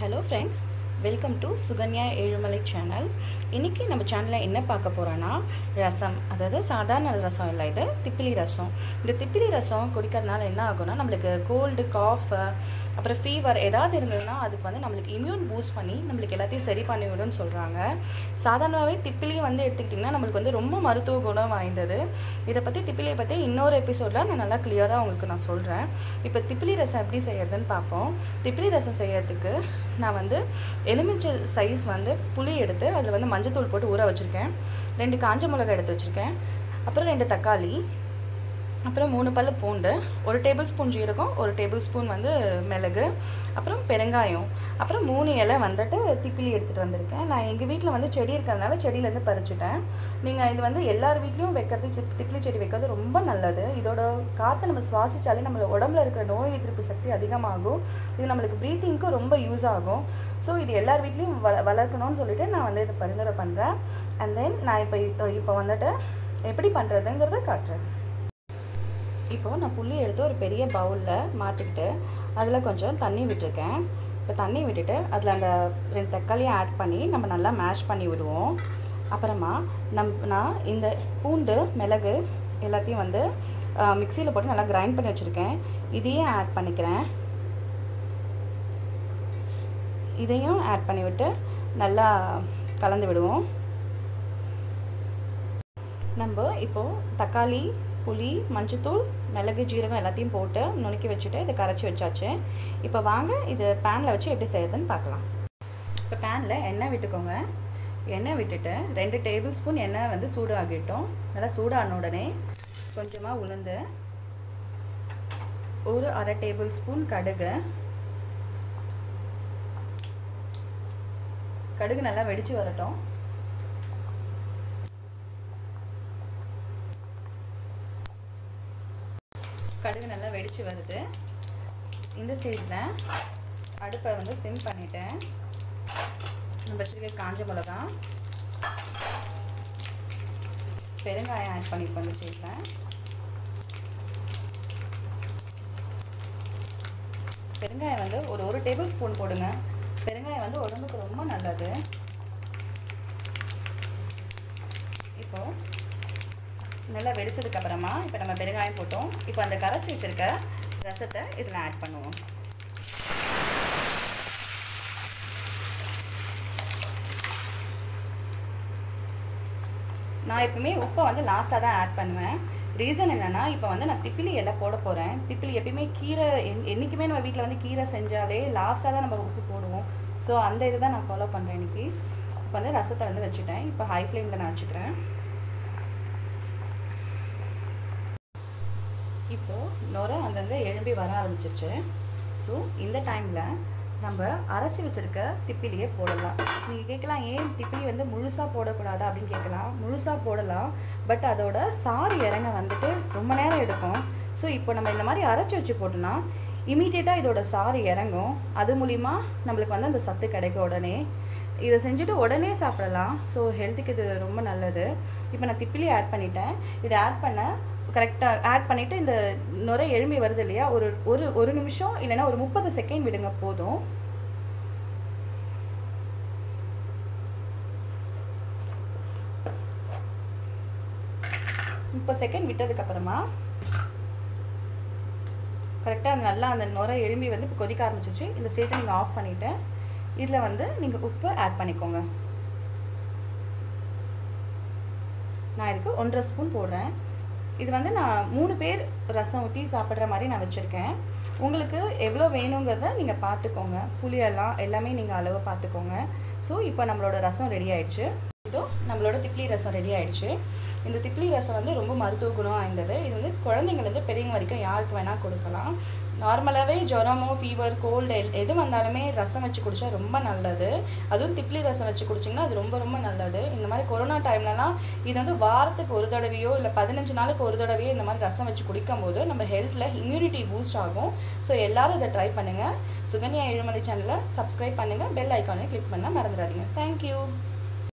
Hello friends, welcome to Suganya Elumalai channel. இன்னைக்கு நம்ம சேனல்ல என்ன பார்க்க போறோம்னா ரசம். அதாவது சாதாரண ரசம் இல்ல, இது திப்பிலி ரசம். இந்த திப்பிலி ரசம் குடிக்கிறதுனால என்ன ஆகும்னா நமக்கு கோல்ட், காஃப், அப்புறம் ஃபீவர் ஏதாவது இருந்ததுன்னா அதுக்கு வந்து நமக்கு இம்யூன் பூஸ்ட் பண்ணி நமக்கு எல்லாத்தையும் சரி பண்ணி விடும்னு சொல்றாங்க. சாதாரணமாவே திப்பிலி வந்து எடுத்துக்கிட்டிங்கன்னா நமக்கு வந்து ரொம்ப மருத்துவ குணம் வாய்ந்தது. இத பத்தி திப்பிலியை பத்தி இன்னொரு எபிசோட்ல நான் நல்லா கிளியரா உங்களுக்கு நான் சொல்றேன். இப்போ திப்பிலி ரசம் எப்படி செய்யறதுன்னு பாப்போம். திப்பிலி ரசம் செய்யறதுக்கு நான் வந்து எலுமிச்சை சைஸ் வந்து புளி எடுத்து அதுல வந்து மஞ்சள் தூள் போட்டு ஊற வச்சிருக்கேன். 2 காஞ்ச மிளகாய் எடுத்து வச்சிருக்கேன். அப்புறம் 2 தக்காளி, அப்புறம் 3 பல்லு பூண்டு, 1 டேபிள்ஸ்பூன் ஜீரகம், 1 டேபிள்ஸ்பூன் வந்து மிளகு, அப்புறம் பெருங்காயம், அப்புறம் 3 இலை வந்துட்டு திப்பிலி எடுத்துட்டு வந்திருக்கேன். நான் எங்க வீட்ல வந்து செடி இருக்கிறதுனால செடியில இருந்து பறிச்சிட்டேன். நீங்க இது வந்து எல்லார் வீட்லயும் வைக்கிறது, திப்பிலி செடி வைக்கிறது ரொம்ப நல்லது. இதோட காத்தை நம்ம சுவாசிச்சாலே நம்ம உடம்புல இருக்கிற நோய் எதிர்ப்பு சக்தி அதிகமாகும். இது நமக்கு பிரீத்திங்க்கு ரொம்ப யூஸ் ஆகும். ஸோ இது எல்லார் வீட்லயும் வளர்க்கணும்னு சொல்லிட்டு நான் வந்து இதை பரிந்துரை பண்றேன். அண்ட் தென் நான் இப்போ வந்துட்டு எப்படி பண்றதுங்கிறத காட்டுறேன். இப்போ நான் புளி எடுத்து ஒரு பெரிய பவுலில் மாற்றிக்கிட்டு அதில் கொஞ்சம் தண்ணி விட்டுருக்கேன். இப்போ தண்ணி விட்டுட்டு அதில் அந்த 2 தக்காளியை ஆட் பண்ணி நம்ம நல்லா மேஷ் பண்ணி விடுவோம். அப்புறமா நான் இந்த பூண்டு, மிளகு எல்லாத்தையும் வந்து மிக்சியில் போட்டு நல்லா கிரைண்ட் பண்ணி வச்சுருக்கேன். இதையும் ஆட் பண்ணிக்கிறேன். இதையும் ஆட் பண்ணிவிட்டு நல்லா கலந்து விடுவோம். நம்ம இப்போது தக்காளி, புளி, மஞ்சத்தூள், மிளகு, ஜீரகம் எல்லாத்தையும் போட்டு நுணுக்கி வச்சுட்டு இதை கரைச்சி வச்சாச்சு. இப்போ வாங்க இது பேனில் வச்சு எப்படி செய்யறதுன்னு பார்க்கலாம். இப்போ பேனில் எண்ணெய் விட்டுக்கோங்க. எண்ணெய் விட்டுட்டு 2 டேபிள்ஸ்பூன் எண்ணெய் வந்து சூடு ஆகிட்டோம். நல்லா சூடான உடனே கொஞ்சமாக உளுந்து, ஒரு 1/2 டேபிள்ஸ்பூன் கடுகு நல்லா வெடிச்சு வரட்டும். கடுகு நல்லா வெடிச்சு வருது. இந்த ஸ்டேஜில் அடுப்பை வந்து சிம் பண்ணிட்டேன். நம்ம வச்சுருக்க காஞ்ச மிளகா, பெருங்காயம் ஆட் பண்ணிப்போம். இந்த ஸ்டேஜில் பெருங்காயம் வந்து ஒரு டேபிள் ஸ்பூன் போடுங்க. பெருங்காயம் வந்து உடம்புக்கு ரொம்ப நல்லது. இப்போ நல்லா வெடிச்சதுக்கு அப்புறமா இப்போ நம்ம பெருங்காயம் போட்டோம். இப்போ அந்த கரைச்சி வச்சிருக்க ரசத்தை இதில் ஆட் பண்ணுவோம். நான் எப்பவுமே உப்பை வந்து லாஸ்ட்டாக தான் ஆட் பண்ணுவேன். ரீசன் என்னென்னா, இப்போ வந்து நான் திப்பிலி எல்லாம் போட போகிறேன். திப்பிலி எப்பயுமே கீரை என்றைக்குமே நம்ம வீட்டில் வந்து கீரை செஞ்சாலே லாஸ்ட்டாக தான் நம்ம உப்பு போடுவோம். ஸோ அந்த இதை தான் நான் ஃபாலோ பண்ணுறேன் இன்றைக்கி. இப்போ வந்து ரசத்தை வந்து வச்சுட்டேன். இப்போ ஹை ஃப்ளேமில் நான் வச்சுக்கிறேன். இப்போது நுரை அங்கங்கே எழும்பி வர ஆரம்பிச்சிருச்சு. ஸோ இந்த டைமில் நம்ம அரைச்சி வச்சுருக்க திப்பிலியை போடலாம். நீங்கள் கேட்கலாம், ஏன் திப்பிலி வந்து முழுசாக போடக்கூடாதா அப்படின்னு கேட்கலாம். முழுசாக போடலாம், பட் அதோட சாறு இறங்க வந்துட்டு ரொம்ப நேரம் எடுக்கும். ஸோ இப்போ நம்ம இந்த மாதிரி அரைச்சி வச்சு போட்டோம்னா இமீடியட்டாக இதோட சாறு இறங்கும். அது மூலிமா நம்மளுக்கு வந்து அந்த சத்து கிடைக்கும். உடனே இதை செஞ்சுட்டு உடனே சாப்பிடலாம். ஸோ ஹெல்த்துக்கு இது ரொம்ப நல்லது. இப்போ நான் திப்பிலி ஆட் பண்ணிட்டேன். இதை ஆட் பண்ண கரெக்டாக ஆட் பண்ணிவிட்டு இந்த நுரை எழும்பி வருது இல்லையா, ஒரு நிமிஷம் இல்லைன்னா ஒரு 30 செகண்ட் விடுங்க போதும். செகண்ட் விட்டதுக்கப்புறமா கரெக்டாக நல்லா அந்த நுரை எழும்பி வந்து இப்போ கொதிக்க ஆரம்பிச்சிச்சு. இந்த ஸ்டேஜை நீங்கள் ஆஃப் பண்ணிவிட்டு இதில் வந்து நீங்கள் உப்பு ஆட் பண்ணிக்கோங்க. நான் இதுக்கு 1.5 ஸ்பூன் போடுறேன். இது வந்து நான் 3 பேர் ரசம் ஊற்றி சாப்பிட்ற மாதிரி நான் வச்சுருக்கேன். உங்களுக்கு எவ்வளோ வேணுங்கிறத நீங்கள் பார்த்துக்கோங்க. புளியெல்லாம் எல்லாமே நீங்கள் அளவு பார்த்துக்கோங்க. ஸோ இப்போ நம்மளோட ரசம் ரெடி ஆயிடுச்சு. இதோ நம்மளோட திப்பிலி ரசம் ரெடி ஆயிடுச்சு. இந்த திப்பிலி ரசம் வந்து ரொம்ப மருத்துவ குணம் வாய்ந்தது. இது வந்து குழந்தைங்கள்லேருந்து பெரியவங்க வரைக்கும் யாருக்கு வேணால் கொடுக்கலாம். நார்மலாகவே ஜுரமோ, ஃபீவர், கோல்டு எது வந்தாலுமே ரசம் வச்சு குடித்தா ரொம்ப நல்லது. அதுவும் திப்பிலி ரசம் வச்சு குடிச்சிங்கன்னா அது ரொம்ப ரொம்ப நல்லது. இந்த மாதிரி கொரோனா டைம்லலாம் இது வந்து வாரத்துக்கு ஒரு தடவையோ இல்லை 15 நாளுக்கு ஒரு தடவையோ இந்த மாதிரி ரசம் வச்சு குடிக்கும் போது நம்ம ஹெல்த்தில் இம்யூனிட்டி பூஸ்ட் ஆகும். ஸோ எல்லோரும் இதை ட்ரை பண்ணுங்கள். சுகன்யா ஏழுமலை சேனலை சப்ஸ்கிரைப் பண்ணுங்கள். பெல் ஐக்கானை கிளிக் பண்ண மறந்துடாதீங்க. தேங்க்யூ.